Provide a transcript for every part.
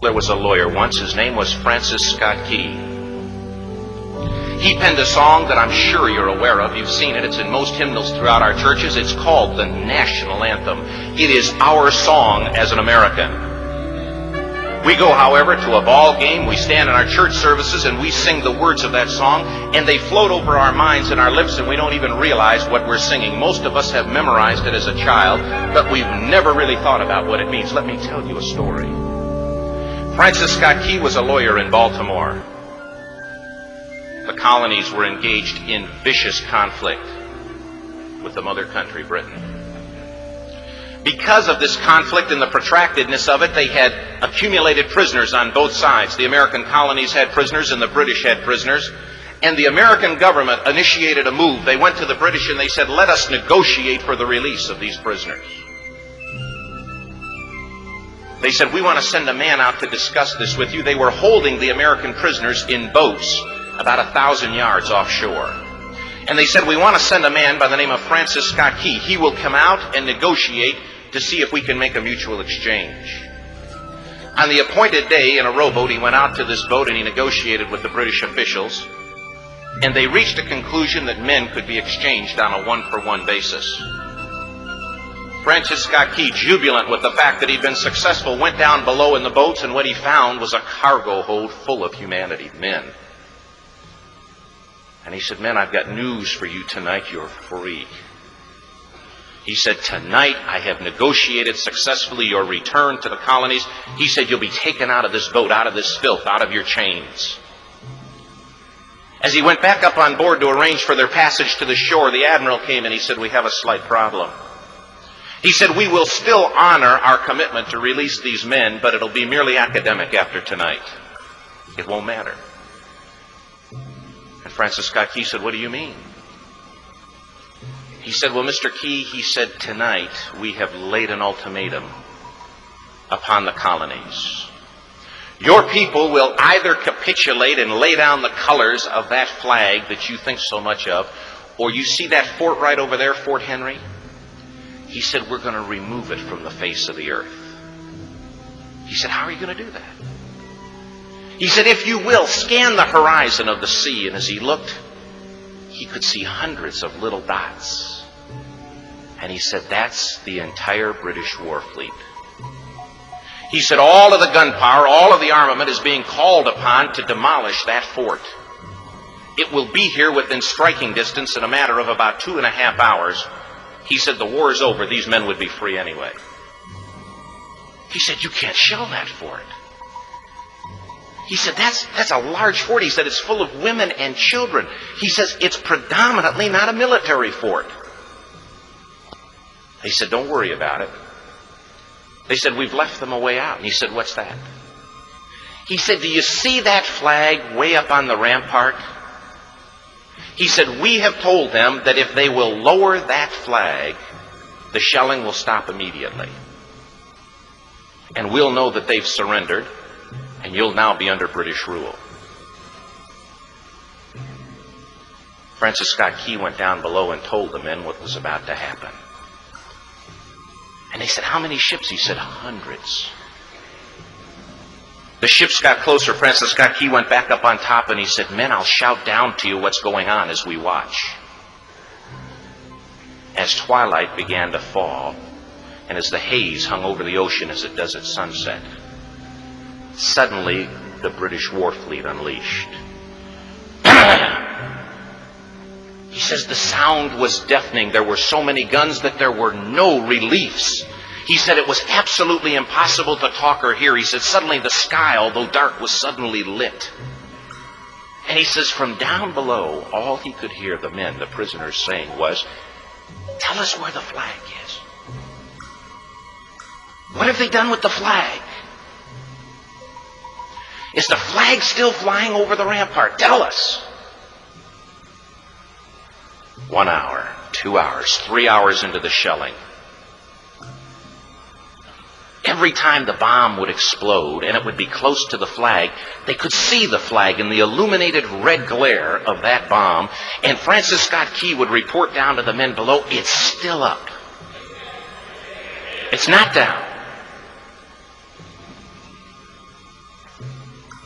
There was a lawyer once. His name was Francis Scott Key. He penned a song that I'm sure you're aware of. You've seen it. It's in most hymnals throughout our churches. It's called the national anthem. It is our song as an American. We go, however, to a ball game. We stand in our church services and we sing the words of that song, and they float over our minds and our lips, and we don't even realize what we're singing. Most of us have memorized it as a child, but we've never really thought about what it means. Let me tell you a story. Francis Scott Key was a lawyer in Baltimore. The colonies were engaged in vicious conflict with the mother country, Britain. Because of this conflict and the protractedness of it, they had accumulated prisoners on both sides. The American colonies had prisoners and the British had prisoners. And the American government initiated a move. They went to the British and they said, let us negotiate for the release of these prisoners. They said, we want to send a man out to discuss this with you. They were holding the American prisoners in boats about 1,000 yards offshore. And they said, we want to send a man by the name of Francis Scott Key. He will come out and negotiate to see if we can make a mutual exchange. On the appointed day, in a rowboat, he went out to this boat and he negotiated with the British officials. And they reached a conclusion that men could be exchanged on a one-for-one basis. Francis Scott Key, jubilant with the fact that he'd been successful, went down below in the boats, and what he found was a cargo hold full of humanity, men. And he said, men, I've got news for you tonight. You're free. He said, tonight I have negotiated successfully your return to the colonies. He said, you'll be taken out of this boat, out of this filth, out of your chains. As he went back up on board to arrange for their passage to the shore, the admiral came and he said, we have a slight problem. He said, we will still honor our commitment to release these men, but it'll be merely academic after tonight. It won't matter. And Francis Scott Key said, what do you mean? He said, well, Mr. Key, he said, tonight we have laid an ultimatum upon the colonies. Your people will either capitulate and lay down the colors of that flag that you think so much of, or you see that fort right over there, Fort Henry? He said, we're going to remove it from the face of the earth. He said, how are you going to do that? He said, if you will, scan the horizon of the sea. And as he looked, he could see hundreds of little dots. And he said, that's the entire British war fleet. He said, all of the gunpowder, all of the armament is being called upon to demolish that fort. It will be here within striking distance in a matter of about 2.5 hours. He said, the war is over. These men would be free anyway. He said, you can't shell that fort. He said, that's a large fort. He said, it's full of women and children. He says, it's predominantly not a military fort. He said, don't worry about it. They said, we've left them a way out. And he said, what's that? He said, do you see that flag way up on the rampart? He said, we have told them that if they will lower that flag, the shelling will stop immediately. And we'll know that they've surrendered, and you'll now be under British rule. Francis Scott Key went down below and told the men what was about to happen. And they said, how many ships? He said, hundreds. The ships got closer. Francis Scott Key went back up on top and he said, men, I'll shout down to you what's going on as we watch. As twilight began to fall, and as the haze hung over the ocean as it does at sunset, suddenly the British war fleet unleashed. He says the sound was deafening. There were so many guns that there were no reliefs. He said it was absolutely impossible to talk or hear. He said suddenly the sky, although dark, was suddenly lit. And he says from down below, all he could hear the men, the prisoners, saying was, tell us where the flag is. What have they done with the flag? Is the flag still flying over the rampart? Tell us. 1 hour, 2 hours, 3 hours into the shelling. Every time the bomb would explode and it would be close to the flag, they could see the flag in the illuminated red glare of that bomb. And Francis Scott Key would report down to the men below, it's still up. It's not down.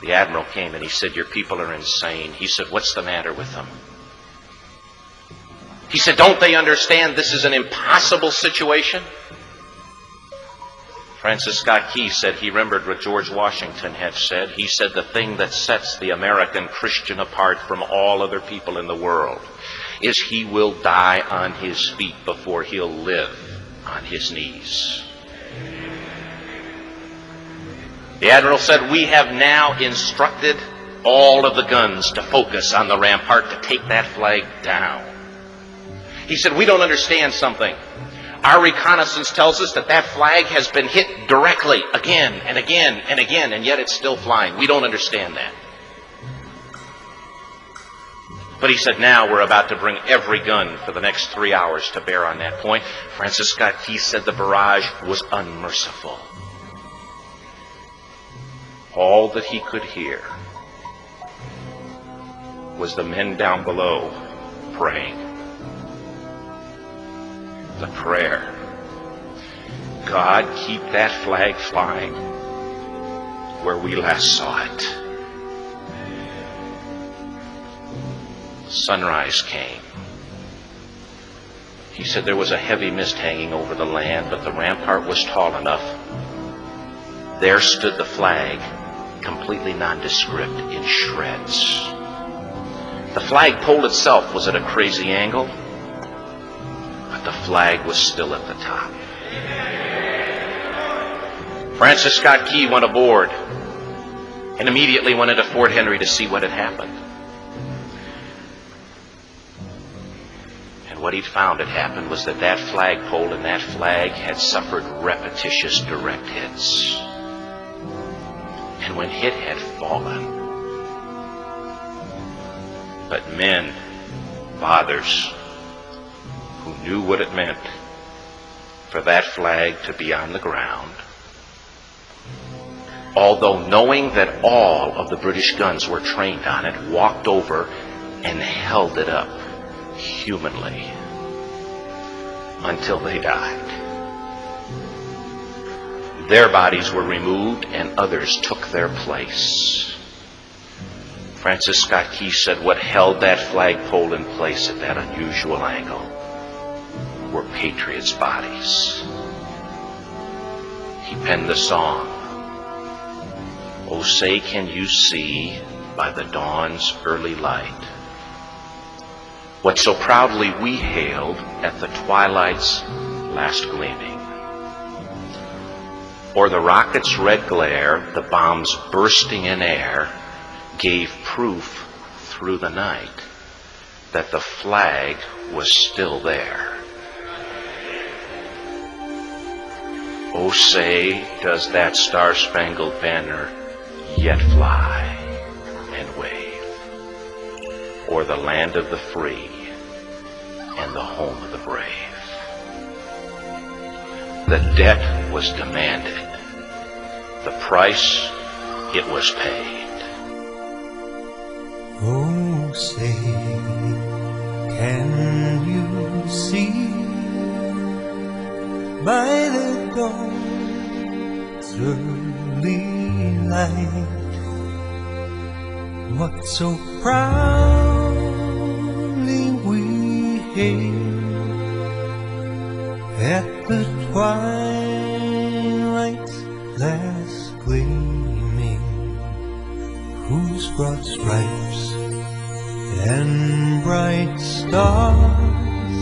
The admiral came and he said, "Your people are insane." He said, "What's the matter with them?" He said, "Don't they understand this is an impossible situation?" Francis Scott Key said he remembered what George Washington had said. He said, "The thing that sets the American Christian apart from all other people in the world is he will die on his feet before he'll live on his knees." The admiral said, "We have now instructed all of the guns to focus on the rampart to take that flag down." He said, "We don't understand something. Our reconnaissance tells us that that flag has been hit directly again and again and again, and yet it's still flying. We don't understand that." But he said, "Now we're about to bring every gun for the next 3 hours to bear on that point." Francis Scott Key said the barrage was unmerciful. All that he could hear was the men down below praying. The prayer, "God, keep that flag flying where we last saw it." Sunrise came. He said there was a heavy mist hanging over the land, but the rampart was tall enough. There stood the flag, completely nondescript, in shreds. The flagpole itself was at a crazy angle, but the flag was still at the top. Francis Scott Key went aboard and immediately went into Fort Henry to see what had happened. And what he'd found had happened was that that flagpole and that flag had suffered repetitious direct hits. And when it had fallen, but men, fathers, who knew what it meant for that flag to be on the ground, although knowing that all of the British guns were trained on it, walked over and held it up humanly until they died. Their bodies were removed and others took their place. Francis Scott Key said what held that flagpole in place at that unusual angle were patriots' bodies. He penned the song, "Oh, say can you see by the dawn's early light what so proudly we hailed at the twilight's last gleaming? Or the rocket's red glare, the bombs bursting in air, gave proof through the night that the flag was still there. Oh, say, does that star-spangled banner yet fly and wave o'er the land of the free and the home of the brave?" The debt was demanded. The price, it was paid. Oh, say, can you see by the dawn's early light what so proudly we hailed at the twilight's last gleaming, whose broad stripes and bright stars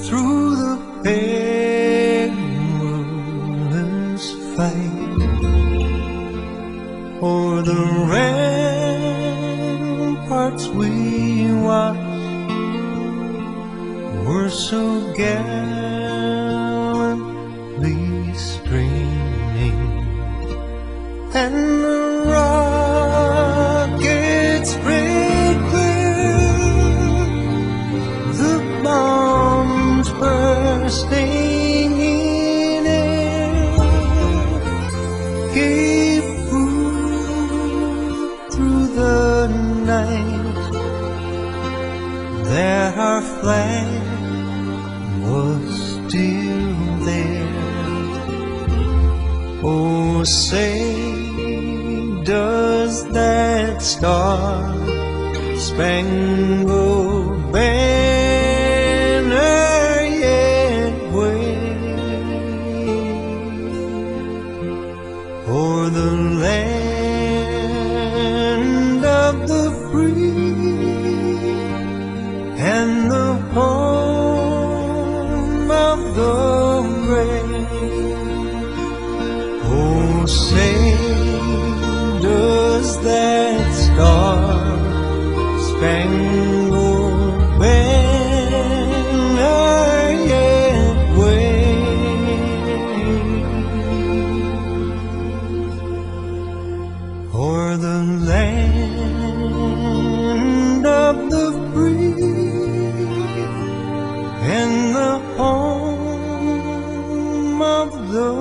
through the perilous fight o'er the ramparts we watched were so gallantly streaming, and the rockets spread clear, the bombs bursting in air gave proof through the night that our flag was still there. Oh, say does that star-spangled banner yet wave o'er the land of the free and the home of the brave? Oh, say, does that star-spangled banner yet wave o'er the land of the free and the home of the